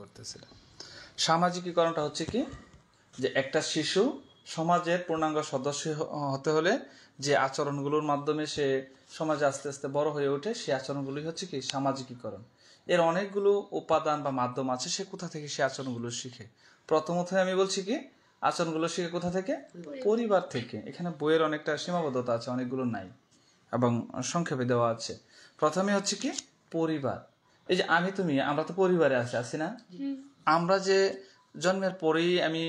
করতেছিলাম। সামাজিকীকরণটা হচ্ছে কি, যে একটা শিশু সমাজের পূর্ণাঙ্গ সদস্য হতে হলে যে আচরণগুলোর মাধ্যমে সে সমাজে আস্তে আস্তে বড় হয়ে ওঠে, সেই আচরণগুলোই হচ্ছে কি সামাজিকীকরণ। এর অনেকগুলো উপাদান বা মাধ্যম আছে, সে কোথা থেকে সে আচরণগুলো শিখে। প্রথমত আমি বলছি কি, আচরণগুলো শিখে কোথা থেকে? পরিবার থেকে। এখানে বইয়ের অনেকটা সীমাবদ্ধতা আছে, অনেকগুলো নাই এবং সংক্ষেপে দেওয়া আছে। প্রথমে হচ্ছে কি পরিবার। এই যে আমি তুমি আমরা তো পরিবারে আছি না? আমরা যে জন্মের পরেই আমি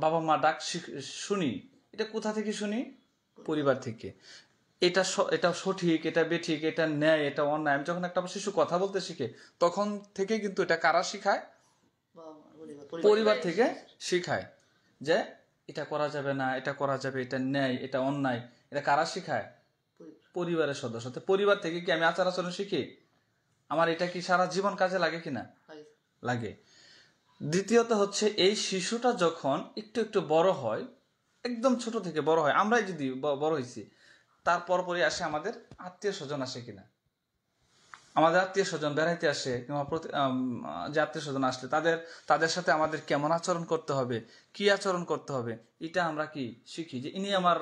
বাবা মা ডাক শুনি, এটা কোথা থেকে শুনি? পরিবার থেকে। এটা সঠিক, এটা বেঠিক, এটা ন্যায়, এটা অন্যায়, আমি যখন একটা শিশু কথা বলতে শিখে তখন থেকে কিন্তু এটা কারা শিখায়? পরিবার থেকে শিখায় যে এটা করা যাবে না, এটা করা যাবে, এটা ন্যায়, এটা অন্যায়, এটা কারা শিখায়? পরিবারের সদস্য। পরিবার থেকে কি আমি আচার আচরণ শিখি? আমার এটা কি সারা জীবন কাজে লাগে কিনা? লাগে। দ্বিতীয়ত হচ্ছে এই শিশুটা যখন একটু একটু বড় হয়, একদম ছোট থেকে বড় হয়, আমরাই যদি বড় হয়েছি, তারপর পরে আসে আমাদের আত্মীয় স্বজন আসে কিনা, আমাদের আত্মীয় স্বজন বেড়াইতে আসে, কিংবা যে আত্মীয় স্বজন আসলে তাদের সাথে আমাদের কেমন আচরণ করতে হবে, কি আচরণ করতে হবে, এটা আমরা কি শিখি। যে ইনি আমার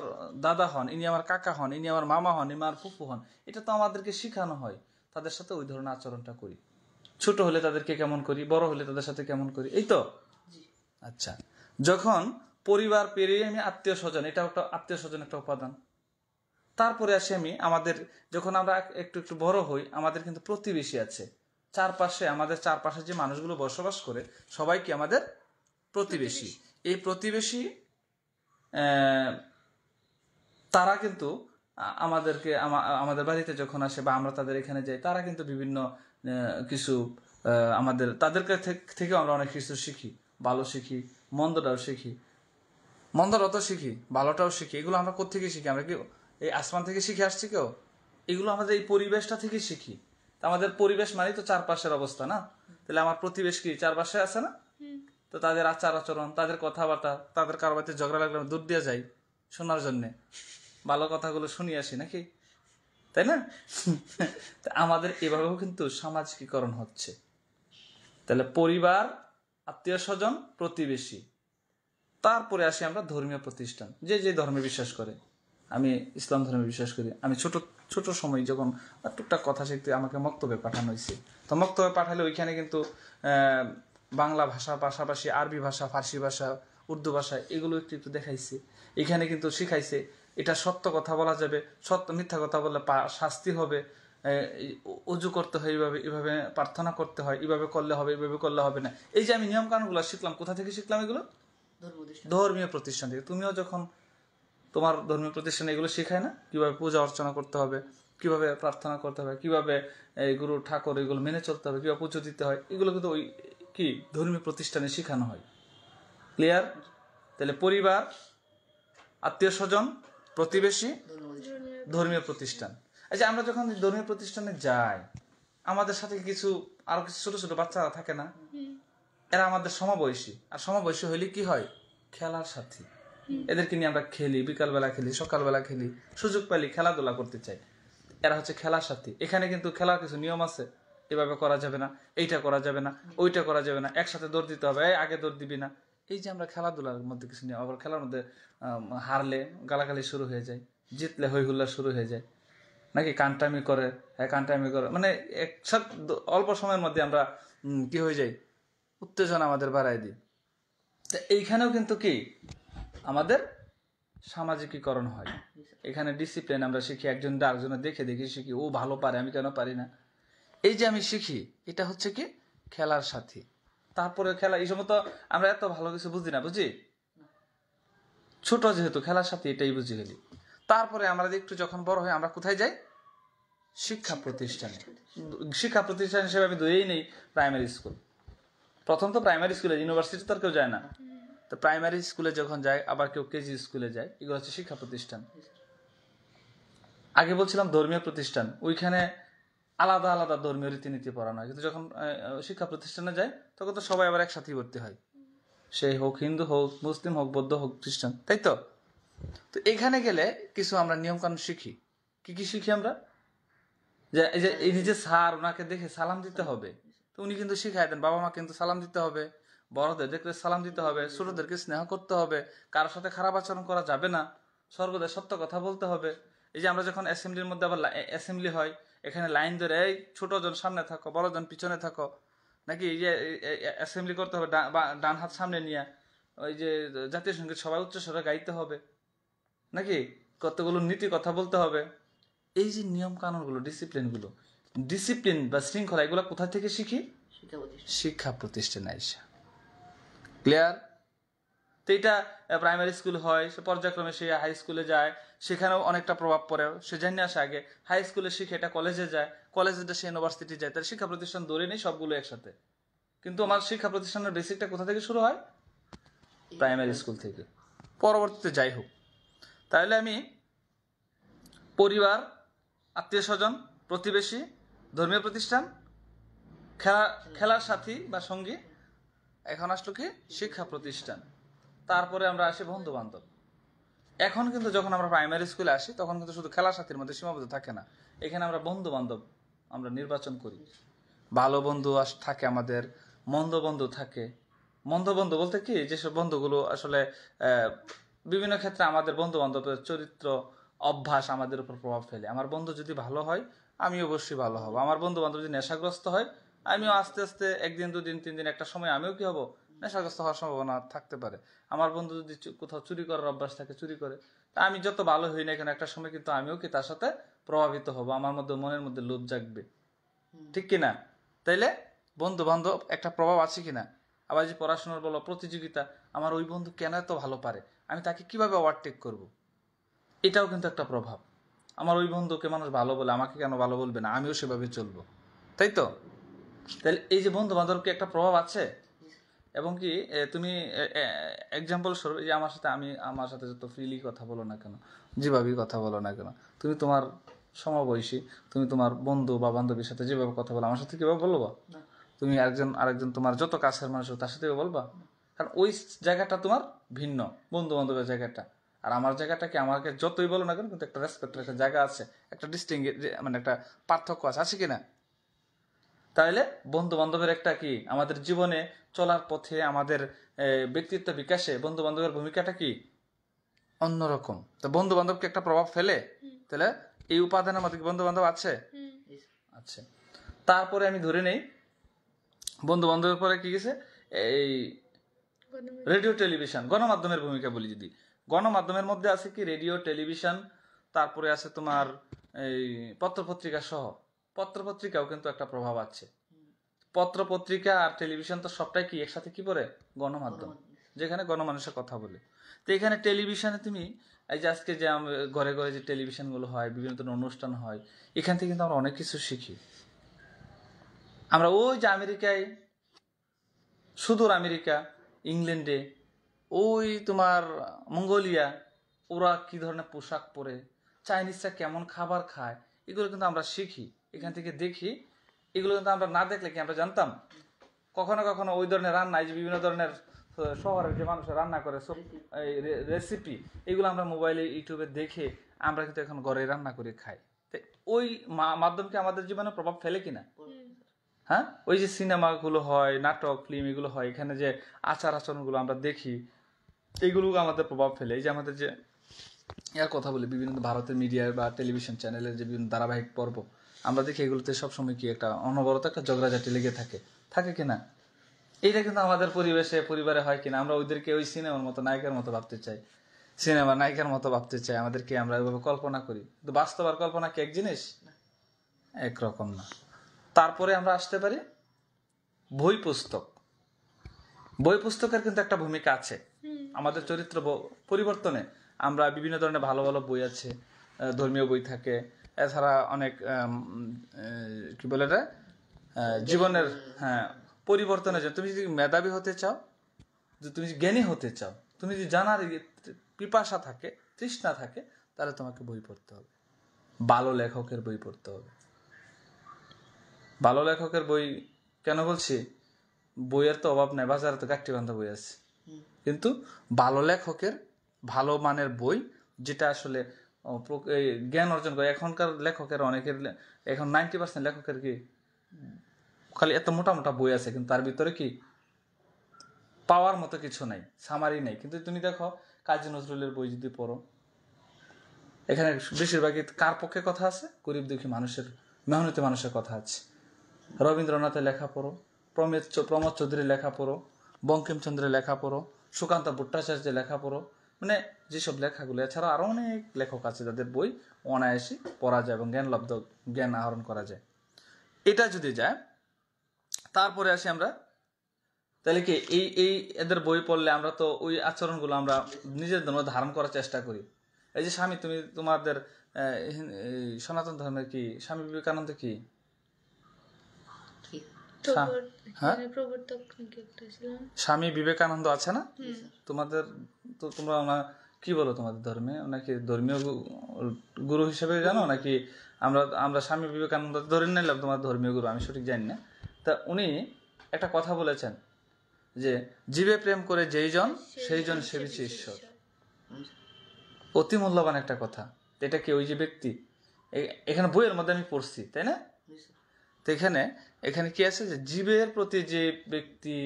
দাদা হন, ইনি আমার কাকা হন, ইনি আমার মামা হন, ইনি আমার ফুফু হন, এটা তো আমাদেরকে শিখানো হয়। তাদের সাথে ওই ধরনের আচরণটা করি। ছোট হলে তাদেরকে কেমন করি, বড় হলে তাদের সাথে কেমন করি, এই তো। আচ্ছা, যখন পরিবার পেরিয়ে আমি আত্মীয় স্বজন, এটা একটা আত্মীয় স্বজন একটা উপাদান। তারপরে আসি আমাদের যখন আমরা একটু একটু বড় হই, আমাদের কিন্তু প্রতিবেশী আছে চারপাশে। আমাদের চারপাশে যে মানুষগুলো বসবাস করে সবাই কি আমাদের প্রতিবেশী। এই প্রতিবেশী তারা কিন্তু আমাদের বাড়িতে যখন আসে বা আমরা তাদের এখানে যাই, তারা কিন্তু বিভিন্ন কিছু তাদের থেকেও আমরা অনেক কিছু শিখি। ভালো শিখি, মন্দটাও শিখি, মন্দটাও তো শিখি, ভালোটাও শিখি। এগুলো আমরা কোত্থেকে শিখি? আমরা কি এই আসমান থেকে শিখে আসছি কেউ? এগুলো আমাদের এই পরিবেশটা থেকে শিখি। আমাদের পরিবেশ মানে তো চারপাশের অবস্থা না? তাহলে আমার প্রতিবেশ কি চারপাশে আছে না? তো তাদের আচার আচরণ, তাদের কথাবার্তা, তাদের কারো বাড়িতে ঝগড়া লাগলে দূর দিয়ে যাই শোনার জন্যে, ভালো কথাগুলো শুনিয়ে আসি নাকি, তাই না? আমাদের এভাবেও কিন্তু সামাজিকীকরণ হচ্ছে। তাহলে পরিবার, আত্মীয় স্বজন, প্রতিবেশী, তারপরে আসি আমরা ধর্মীয় প্রতিষ্ঠান। যে যে ধর্মে বিশ্বাস করে, আমি ইসলাম ধর্মে বিশ্বাস করি। আমি ছোট সময় যখন টুকটাক কথা শিখতে আমাকে মক্তবে পাঠানো হয়েছে, তো মক্তবে পাঠালে ওইখানে কিন্তু বাংলা ভাষা পাশাপাশি আরবি ভাষা, ফার্সি ভাষা, উর্দু ভাষা, এগুলো একটু একটু দেখাইছে। এখানে কিন্তু শিখাইছে এটা সত্য কথা বলা যাবে, মিথ্যা কথা বললে শাস্তি হবে, উজু করতে হয় এইভাবে, এভাবে প্রার্থনা করতে হয়, এভাবে করলে হবে, এভাবে করলে হবে না। এই যে আমি নিয়ম কানুনগুলো শিখলাম, কোথা থেকে শিখলাম? এগুলো ধর্মীয় প্রতিষ্ঠান থেকে। তুমিও যখন তোমার ধর্মীয় প্রতিষ্ঠানে এগুলো শেখায় না, কিভাবে পূজা অর্চনা করতে হবে, কিভাবে প্রার্থনা করতে হবে, কিভাবে এই গুরু ঠাকুর এগুলো মেনে চলতে হবে, কিভাবে পুজো দিতে হয়, এগুলো কিন্তু ওই কি ধর্মীয় প্রতিষ্ঠানে শেখানো হয়। ক্লিয়ার? তাহলে পরিবার, আত্মীয় স্বজন, প্রতিবেশী, ধর্মীয় প্রতিষ্ঠান। আচ্ছা, আমরা যখন ধর্মীয় প্রতিষ্ঠানে যাই, আমাদের সাথে আরো কিছু ছোট ছোট বাচ্চারা থাকে না? এরা আমাদের সমবয়সী। আর সমবয়সী হইলে কি হয়? খেলার সাথী। এদেরকে নিয়ে আমরা খেলি, বিকালবেলা খেলি, সকালবেলা খেলি, সুযোগ পেলে খেলাধুলা করতে চাই। এরা হচ্ছে খেলার সাথী। এখানে কিন্তু খেলার কিছু নিয়ম আছে, এভাবে করা যাবে না, এইটা করা যাবে না, ওইটা করা যাবে না, একসাথে দৌড় দিতে হবে, আগে দৌড় দিবি না। এই যে আমরা খেলাধুলার মধ্যে কিছু নিয়ম, আবার খেলার মধ্যে হারলে গালাগালি শুরু হয়ে যায়, জিতলে হই হুল্লা শুরু হয়ে যায়, নাকি কানটামি করে, মানে অল্প সময়ের মধ্যে আমরা কি হয়ে যাই, উত্তেজনা আমাদের বাড়াই দিই। তা এইখানেও কিন্তু কি আমাদের সামাজিকীকরণ হয়। এখানে ডিসিপ্লিন আমরা শিখি, একজন আরেকজনের দেখে দেখে শিখি, ও ভালো পারে, আমি কেন পারি না। এই যে আমি শিখি, এটা হচ্ছে কি খেলার সাথী। তারপরে খেলা, এই সময় তো আমরা এত ভালো কিছু বুঝি না, বুঝি ছোট যেহেতু, খেলার সাথে এটাই বুঝে গেলি। তারপরে আমরা একটু যখন বড় হয়, আমরা কোথায় যাই? শিক্ষা প্রতিষ্ঠানে। শিক্ষা প্রতিষ্ঠান হিসেবে আমি ধরেই নেই প্রাইমারি স্কুল। প্রথম তো প্রাইমারি স্কুলে, ইউনিভার্সিটি তো আর কেউ যায় না। তো প্রাইমারি স্কুলে যখন যায়, আবার কেউ কেজি স্কুলে যায়, এগুলো হচ্ছে শিক্ষা প্রতিষ্ঠান। আগে বলছিলাম ধর্মীয় প্রতিষ্ঠান, ওইখানে আলাদা আলাদা ধর্মীয় রীতিনীতি পড়ানো হয়। কিন্তু যখন শিক্ষা প্রতিষ্ঠানে যায়, তখন তো সবাই আবার একসাথেই ভর্তি হয়, সে হোক হিন্দু, হোক মুসলিম, হোক বৌদ্ধ, হোক খ্রিস্টান, তাই তো? তো এখানে গেলে কিছু আমরা নিয়ম কানুন শিখি। কি কি শিখি আমরা? যে এই যে স্যার, ওনাকে দেখে সালাম দিতে হবে, তো উনি কিন্তু শিখাই দেন বাবা মা কিন্তু সালাম দিতে হবে, বড়দের দেখলে সালাম দিতে হবে, ছোটদেরকে স্নেহ করতে হবে, কারোর সাথে খারাপ আচরণ করা যাবে না, সর্বদা সত্য কথা বলতে হবে। এই যে আমরা যখন অ্যাসেম্বলির মধ্যে আবার অ্যাসেম্বলি হয়, এখানে লাইন ধরে এই ছোটজন সামনে থাকো, বড়জন পিছনে থাকো, নাকি এই যে অ্যাসেম্বলি করতে হবে ডান হাত সামনে নিয়ে, ওই যে জাতীয় সঙ্গীত সবাই উচ্চস্বরে গাইতে হবে, নাকি কতগুলো নীতি কথা বলতে হবে। এই যে নিয়ম কানুনগুলো, ডিসিপ্লিন বা শৃঙ্খলা, এগুলো কোথা থেকে শিখি? শিক্ষা প্রতিষ্ঠানে আইসা। ক্লিয়ার? তো এটা প্রাইমারি স্কুল হয়, সে পর্যায়ক্রমে সে হাই স্কুলে যায়, সেখানেও অনেকটা প্রভাব পড়ে, সে জানিয়ে আসে আগে, হাই স্কুলে শিখে এটা কলেজে যায়, কলেজে সে ইউনিভার্সিটি যায়, তার শিক্ষা প্রতিষ্ঠান ধরে নেই সবগুলো একসাথে। কিন্তু আমার শিক্ষা প্রতিষ্ঠানের বেসিকটা কোথা থেকে শুরু হয়? প্রাইমারি স্কুল থেকে। পরবর্তীতে যাই হোক, তাহলে আমি পরিবার, আত্মীয় স্বজন, প্রতিবেশী, ধর্মীয় প্রতিষ্ঠান, খেলার সাথী বা সঙ্গী, এখন আসলো কি শিক্ষা প্রতিষ্ঠান, তারপরে আমরা আসি বন্ধু বান্ধব। এখন কিন্তু যখন আমরা প্রাইমারি স্কুলে আসি তখন কিন্তু শুধু খেলার সাথীর মধ্যে সীমাবদ্ধ থাকে না, এখানে আমরা বন্ধু বান্ধব আমরা নির্বাচন করি। ভালো বন্ধু থাকে আমাদের, মন্দ বন্ধু থাকে। মন্দ বন্ধু বলতে কি, যেসব বন্ধুগুলো আসলে বিভিন্ন ক্ষেত্রে আমাদের বন্ধু বান্ধবের চরিত্র, অভ্যাস আমাদের উপর প্রভাব ফেলে। আমার বন্ধু যদি ভালো হয় আমি অবশ্যই ভালো হব, আমার বন্ধু বান্ধব যদি নেশাগ্রস্ত হয় আমিও আস্তে আস্তে একদিন দুদিন তিন দিন একটা সময় আমিও কি হব, নেশাগ্রস্ত হওয়ার সম্ভাবনা থাকতে পারে। আমার বন্ধু যদি কোথাও চুরি করার অভ্যাস থাকে চুরি করে, তা আমি যত ভালো হই না কেন একটা সময় কিন্তু আমিও কি তার সাথে প্রভাবিত হব, আমার মধ্যে মনের মধ্যে লোভ জাগবে, ঠিক কিনা? তাইলে বন্ধু বান্ধব একটা প্রভাব আছে কিনা। আবার যে পড়াশোনার বলো প্রতিযোগিতা, আমার ওই বন্ধু কেন এত ভালো পারে, আমি তাকে কিভাবে ওভারটেক করব, এটাও কিন্তু একটা প্রভাব। আমার ওই বন্ধুকে মানুষ ভালো বলে, আমাকে কেন ভালো বলবে না, আমিও সেভাবে চলবো, তাই তো? তাহলে এই যে বন্ধু বান্ধব কি একটা প্রভাব আছে। এবং কি তুমি এক্সাম্পল স্বরূপ, এই যে আমার সাথে যত ফ্রিলি কথা বলো না কেন, যেভাবেই কথা বলো না কেন, তুমি তোমার সমবয়সী, তুমি তোমার বন্ধু বা বান্ধবীর সাথে যেভাবে কথা বলো, আমার সাথে কিভাবে বলবো? তুমি আরেকজন তোমার যত কাছের মানুষ তার সাথে বলবা, কারণ ওই জায়গাটা তোমার ভিন্ন, বন্ধু বান্ধবের জায়গাটা। আর আমার জায়গাটা কি, আমাকে যতই বলো না কেন কিন্তু একটা রেসপেক্টের একটা জায়গা আছে, একটা মানে একটা পার্থক্য আছে কিনা? তাহলে বন্ধু বান্ধবের একটা কি, আমাদের জীবনে চলার পথে, আমাদের ব্যক্তিত্ব বিকাশে বন্ধু বান্ধবের ভূমিকাটা কি অন্যরকম। তো বন্ধু বান্ধব কি একটা প্রভাব ফেলে? তাহলে এই উপাদানের মধ্যে বন্ধু বান্ধব আছে। তারপরে আমি ধরে নেই বন্ধু বান্ধবের পরে কি গেছে, এই রেডিও টেলিভিশন, গণমাধ্যমের ভূমিকা বলি যদি, গণমাধ্যমের মধ্যে আছে কি রেডিও টেলিভিশন, তারপরে আছে তোমার এই পত্রপত্রিকা সহ, পত্রপত্রিকাও কিন্তু একটা প্রভাব আছে। পত্রপত্রিকা আর টেলিভিশন তো সবটাই কি একসাথে কি পড়ে, গণমাধ্যম, যেখানে গণমানুষের কথা বলে। তো এখানে টেলিভিশনে তুমি এই যে আজকে যে ঘরে ঘরে যে টেলিভিশনগুলো হয়, বিভিন্ন ধরনের অনুষ্ঠান হয়, এখান থেকে কিন্তু আমরা অনেক কিছু শিখি। আমরা ওই যে আমেরিকায়, সুদূর আমেরিকা, ইংল্যান্ডে, ওই তোমার মঙ্গোলিয়া, ওরা কি ধরনের পোশাক পরে, চাইনিজরা কেমন খাবার খায়, এগুলো কিন্তু আমরা শিখি, এখান থেকে দেখি। এগুলো কিন্তু আমরা না দেখলে কি আমরা জানতাম? কখনো কখনো ওই ধরনের রান্না, এই যে বিভিন্ন ধরনের শহরের যে মানুষের রান্না করে সব রেসিপি, এগুলো আমরা মোবাইলে ইউটিউবে দেখে আমরা কিন্তু এখন ঘরে রান্না করে খাই। ওই মাধ্যমকে আমাদের জীবনে প্রভাব ফেলে কিনা? হ্যাঁ, ওই যে সিনেমাগুলো হয়, নাটক ফিল্ম এগুলো হয়, এখানে যে আচার আচরণগুলো আমরা দেখি, এগুলো আমাদের প্রভাব ফেলে। এই যে আমাদের যে এর কথা বলি, বিভিন্ন ভারতের মিডিয়া বা টেলিভিশন চ্যানেলের যে বিভিন্ন ধারাবাহিক পর্ব আমরা দেখি, এগুলোতে সবসময় কি একটা অনবরত একটা ঝগড়াঝাটি লেগে থাকে কিনা? এইটা কিন্তু আমাদের পরিবারে হয় কিনা? আমরা ওইদেরকে ওই সিনেমার মতো নায়িকার মতো ভাবতে চাই, সিনেমা নায়িকার মতো ভাবতে চাই, আমাদেরকে আমরা ওইভাবে কল্পনা করি, কিন্তু বাস্তব আর কল্পনা কি এক জিনিস? একরকম না। তারপরে আমরা আসতে পারি বই পুস্তকের কিন্তু একটা ভূমিকা আছে আমাদের চরিত্র পরিবর্তনে। আমরা বিভিন্ন ধরনের ভালো ভালো বই আছে, ধর্মীয় বই থাকে, এছাড়া অনেক কি বলে এটা, জীবনের পরিবর্তনের জন্য। তুমি যদি মেধাবী হতে চাও, তুমি যদি জ্ঞানী হতে চাও, তুমি যদি জানার পিপাসা থাকে, তৃষ্ণা থাকে, তাহলে তোমাকে বই পড়তে হবে, ভালো লেখকের বই পড়তে হবে। ভালো লেখকের বই কেন বলছি? বইয়ের তো অভাব নাই, বাজারে তো গাঁট্টি বান্ধা বই আছে, কিন্তু ভালো লেখকের, ভালো মানের বই, যেটা আসলে জ্ঞান অর্জন করে। এখনকার লেখকের অনেকের, এখন 90% লেখকের কি খালি এত মোটা মোটা বই আছে, কিন্তু তার ভিতরে কি পাওয়ার মতো কিছু নাই, সামারি নাই। কিন্তু তুমি দেখো কাজী নজরুলের বই যদি পড়ো, এখানে বেশিরভাগই কার পক্ষে কথা আছে? গরিব দুঃখী মানুষের, মেহনতি মানুষের কথা আছে। রবীন্দ্রনাথের লেখা পড়ো, প্রমোদ চৌধুরীর লেখা পড়ো, বঙ্কিমচন্দ্রের লেখা পড়ো, সুকান্ত ভট্টাচার্যের লেখা পড়ো, মানে যেসব লেখাগুলো, এছাড়া আরো অনেক লেখক আছে যাদের বই অনায়াসে পড়া যায় এবং জ্ঞান আহরণ করা যায়। এটা যদি যায়, তারপরে আসি আমরা, তাহলে কি এই এদের বই পড়লে আমরা তো ওই আচরণগুলো আমরা নিজেদের জন্য ধারণ করার চেষ্টা করি। এই যে স্বামী, তুমি তোমাদের সনাতন ধর্মের কি স্বামী বিবেকানন্দ কি হ্যাঁ স্বামী বিবেকানন্দ আছে না তোমাদের? তো তোমরা কি বলো তোমাদের ধর্মে? নাকি ধর্মীয় গুরু হিসেবে জানো, নাকি আমরা স্বামী বিবেকানন্দ ধরে নিলাম তোমার ধর্মীয় গুরু? আমি সঠিক জানি না। তা উনি একটা কথা বলেছেন যে জীবে প্রেম করে যেই জন সেই জন সেবিছে ঈশ্বর। অতি মূল্যবান একটা কথা। এটা কি ওই যে ব্যক্তি, এখানে বইয়ের মধ্যে আমি পড়ছি, তাই না? তো এখানে কি আছে যে জীবের প্রতি যে ব্যক্তি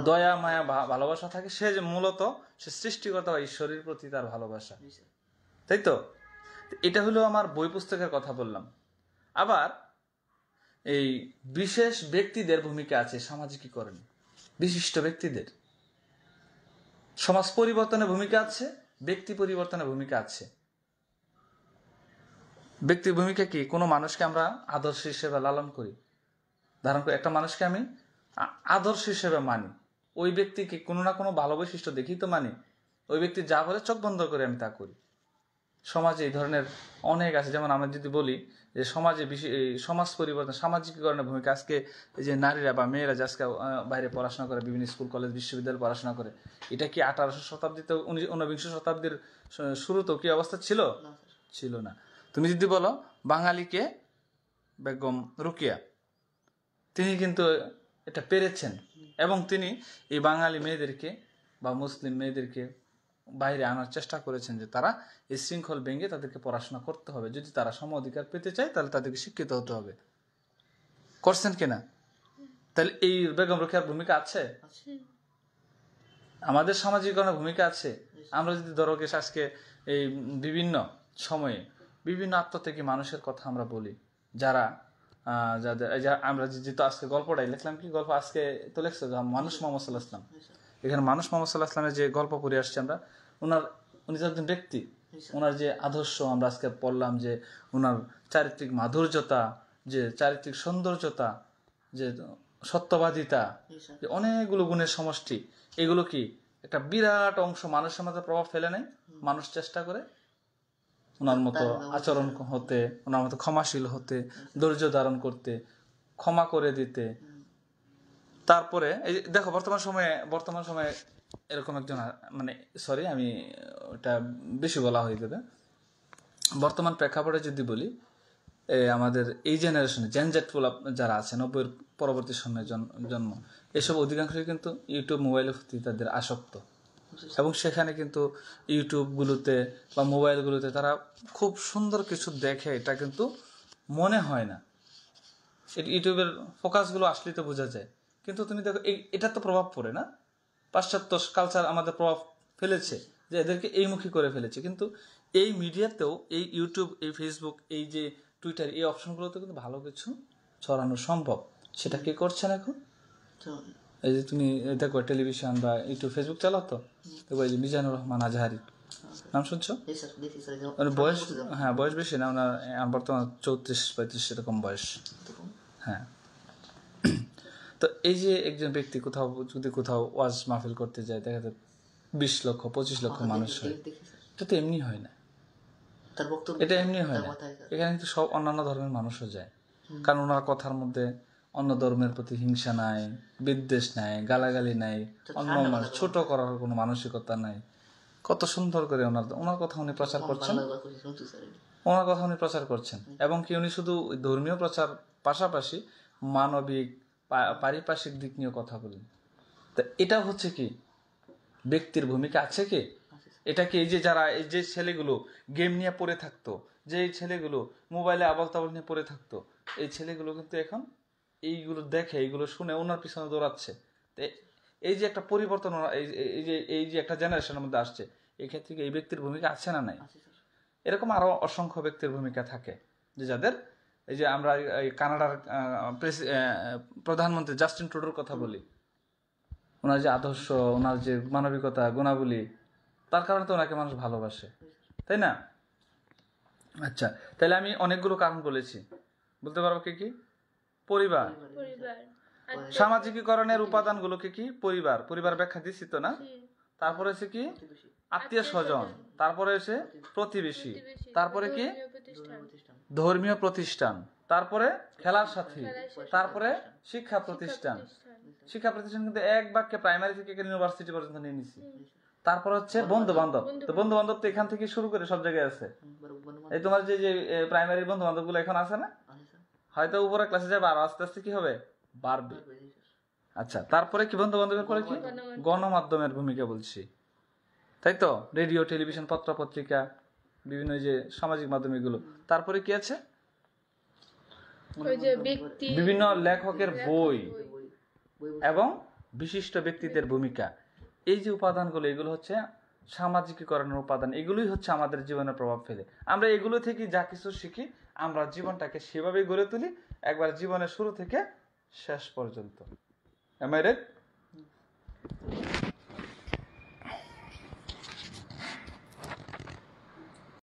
দয়া মায়া ভালোবাসা থাকে, সে যে মূলত সে সৃষ্টিকর্তা বা ঈশ্বরের প্রতি তার ভালোবাসা, তাই তো? এটা হলো আমার বই পুস্তকের কথা বললাম। আবার এই বিশেষ ব্যক্তিদের ভূমিকা আছে সামাজিকীকরণ, বিশিষ্ট ব্যক্তিদের সমাজ পরিবর্তনের ভূমিকা আছে, ব্যক্তি পরিবর্তনের ভূমিকা আছে। ব্যক্তির ভূমিকা কি? কোনো মানুষকে আমরা আদর্শ হিসেবে লালন করি, ধারণ করি। একটা মানুষকে আমি আদর্শ হিসেবে মানি, ওই ব্যক্তিকে কোনো না কোনো ভালো বৈশিষ্ট্য দেখি তো মানি। ওই ব্যক্তি যা বলে চোখ বন্ধ করে আমি তা করি। সমাজে এই ধরনের অনেক আছে। যেমন আমরা যদি বলি যে সমাজে সমাজ পরিবর্তন, সামাজিকীকরণের ভূমিকা, আজকে এই যে নারীরা বা মেয়েরা যে আজকে বাইরে পড়াশোনা করে, বিভিন্ন স্কুল কলেজ বিশ্ববিদ্যালয়ে পড়াশোনা করে, এটা কি 18শো শতাব্দীতে 19বিংশ শতাব্দীর শুরুতেও কি অবস্থা ছিল? ছিল না। তুমি যদি বলো বাঙালিকে বেগম রোকেয়া, তিনি কিন্তু এটা পেরেছেন, এবং তিনি এই বাঙালি মেয়েদেরকে বা মুসলিম মেয়েদেরকে বাইরে আনার চেষ্টা করেছেন যে তারা এই শৃঙ্খল ভেঙে তাদেরকে পড়াশোনা করতে হবে, যদি তারা সম অধিকার পেতে চায় তাহলে তাদেরকে শিক্ষিত হতে হবে। করছেন কিনা? তাহলে এই বেগম রোকেয়ার ভূমিকা আছে, আমাদের সামাজিকরণের ভূমিকা আছে। আমরা যদি ধরো আজকে এই বিভিন্ন সময়ে বিভিন্ন আত্মত্যাগী মানুষের কথা আমরা বলি, যারা যাদের আমরা যেহেতু আজকে গল্পটাই লিখলাম, কি গল্প আজকে তো লিখছে মানুষ মোহাম্মদ সাল্লাল্লাহু আলাইহি ওয়াসাল্লাম। এখানে মানুষ মোহাম্মদ সাল্লাল্লাহু আলাইহি ওয়াসাল্লামের যে গল্প পড়ে আসছে আমরা, উনি একজন ব্যক্তি, ওনার যে আদর্শ আমরা আজকে পড়লাম, যে ওনার চারিত্রিক মাধুর্যতা, যে চারিত্রিক সৌন্দর্যতা, যে সত্যবাদিতা, যে অনেকগুলো গুণের সমষ্টি, এগুলো কি একটা বিরাট অংশ মানুষের মধ্যে প্রভাব ফেলে নেয়। মানুষ চেষ্টা করে ওনার মতো আচরণ হতে, ওনার মতো ক্ষমাশীল হতে, ধৈর্য ধারণ করতে, ক্ষমা করে দিতে। তারপরে এই দেখো বর্তমান সময়ে এরকম একজন, মানে সরি আমি ওটা বেশি বলা হয়ে যাবে, বর্তমান প্রেক্ষাপটে যদি বলি, আমাদের এই জেনারেশনে জেনজেট যারা আছে, 90-এর পরবর্তী সময়ে জন্ম, এসব অধিকাংশই কিন্তু ইউটিউব মোবাইলের প্রতি তাদের আসক্ত, এবং সেখানে কিন্তু ইউটিউবগুলোতে বা মোবাইলগুলোতে তারা খুব সুন্দর কিছু দেখে, এটা কিন্তু মনে হয় না। ইউটিউবের ফোকাসগুলো আসলেই তো বোঝা যায়। কিন্তু তুমি দেখো এটা তো প্রভাব পড়ে না, পাশ্চাত্য কালচার আমাদের প্রভাব ফেলেছে, যে এদেরকে এইমুখী করে ফেলেছে। কিন্তু এই মিডিয়াতেও এই ইউটিউব, এই ফেসবুক, এই যে টুইটার, এই অপশনগুলোতে কিন্তু ভালো কিছু ছড়ানো সম্ভব। সেটা কি করছেন এখন? এই যে তুমি দেখো টেলিভিশন বা ইউটিউব ফেসবুক চালাও, তো দেখো এই যে মিজানুর রহমান আজহারি নাম শুনছো? বয়স, হ্যাঁ বয়স বেশি না ওনার, বর্তমান 34-35 এরকম বয়স। হ্যাঁ, তো এই যে একজন ব্যক্তি কোথাও ওয়াজ মাহফিল করতে যায়, দেখা যায় 20 লক্ষ 25 লক্ষ মানুষ হয়। এটা তো এমনি হয় না, এটা এমনি হয় না। এখানে কিন্তু সব অন্যান্য ধর্মের মানুষও যায়, কারণ ওনার কথার মধ্যে অন্য ধর্মের প্রতি হিংসা নাই, বিদ্বেষ নাই, গালাগালি নাই, অন্য মানুষ ছোট করার কোনো মানসিকতা নাই। কত সুন্দর করে ওনার কথা উনি প্রচার করছেন, এবং কি উনি শুধু ধর্মীয় প্রচার পাশাপাশি মানবিক পারিপার্শ্বিক দিক নিয়ে কথা বলেন। তা এটা হচ্ছে কি ব্যক্তির ভূমিকা আছে কি? এটা কি এই যে ছেলেগুলো গেম নিয়ে পড়ে থাকতো, যে ছেলেগুলো মোবাইলে আবল তাবল নিয়ে পড়ে থাকতো, এই ছেলেগুলো কিন্তু এখন এইগুলো দেখে, এইগুলো শুনে ওনার পিছনে দৌড়াচ্ছে। তো এই যে একটা পরিবর্তন এই যে একটা জেনারেশনের মধ্যে আসছে, এই ক্ষেত্রে কি এই ব্যক্তির ভূমিকা আছে না নাই? এরকম আরো অসংখ্য ব্যক্তির ভূমিকা থাকে, যে যাদের এই যে আমরা এই কানাডার প্রধানমন্ত্রী জাস্টিন ট্রুডোর কথা বলি, ওনার যে আদর্শ, ওনার যে মানবিকতা গুণাবলী, তার কারণে তো ওনাকে মানুষ ভালোবাসে, তাই না? আচ্ছা, তাহলে আমি অনেকগুলো কারণ বলেছি, বলতে পারবো কি কি? পরিবার, সামাজিকীকরণের উপাদানগুলো কি কি? পরিবার ব্যাখ্যা দিচ্ছি তো না? তারপরে হচ্ছে কি? আত্মীয় স্বজন, তারপরে হচ্ছে প্রতিবেশী, তারপরে কি? ধর্মীয় প্রতিষ্ঠান, তারপরে খেলার সাথী, তারপরে শিক্ষা প্রতিষ্ঠান। শিক্ষা প্রতিষ্ঠান কিন্তু এক বাক্যে প্রাইমারি থেকে ইউনিভার্সিটি পর্যন্ত নিয়ে নিছি। তারপর হচ্ছে বন্ধু বান্ধব, তো বন্ধু বান্ধব তো এখান থেকে শুরু করে সব জায়গায় আছে। এই তোমার যে প্রাইমারি বন্ধু বান্ধব গুলো এখন আছে না, হয়তো উপরে ক্লাসে যাবে, আর আস্তে আস্তে কি হবে? বাড়বে। আচ্ছা, তারপরে কি বন্ধু বান্ধবের পরে কি? গণমাধ্যমের ভূমিকা বলছি, তাই তো? রেডিও, টেলিভিশন, পত্র পত্রিকা, বিভিন্ন যে সামাজিক মাধ্যম এগুলো। তারপরে কি আছে? বিভিন্ন লেখকের বই এবং বিশিষ্ট ব্যক্তিদের ভূমিকা। এই যে উপাদানগুলো, এগুলো হচ্ছে সামাজিকীকরণের উপাদান। এগুলোই হচ্ছে আমাদের জীবনে প্রভাব ফেলে। আমরা এগুলো থেকে যা কিছু শিখি, আমরা জীবনটাকে সেভাবেই গড়ে তুলি, একবার জীবনের শুরু থেকে শেষ পর্যন্ত। Am I right?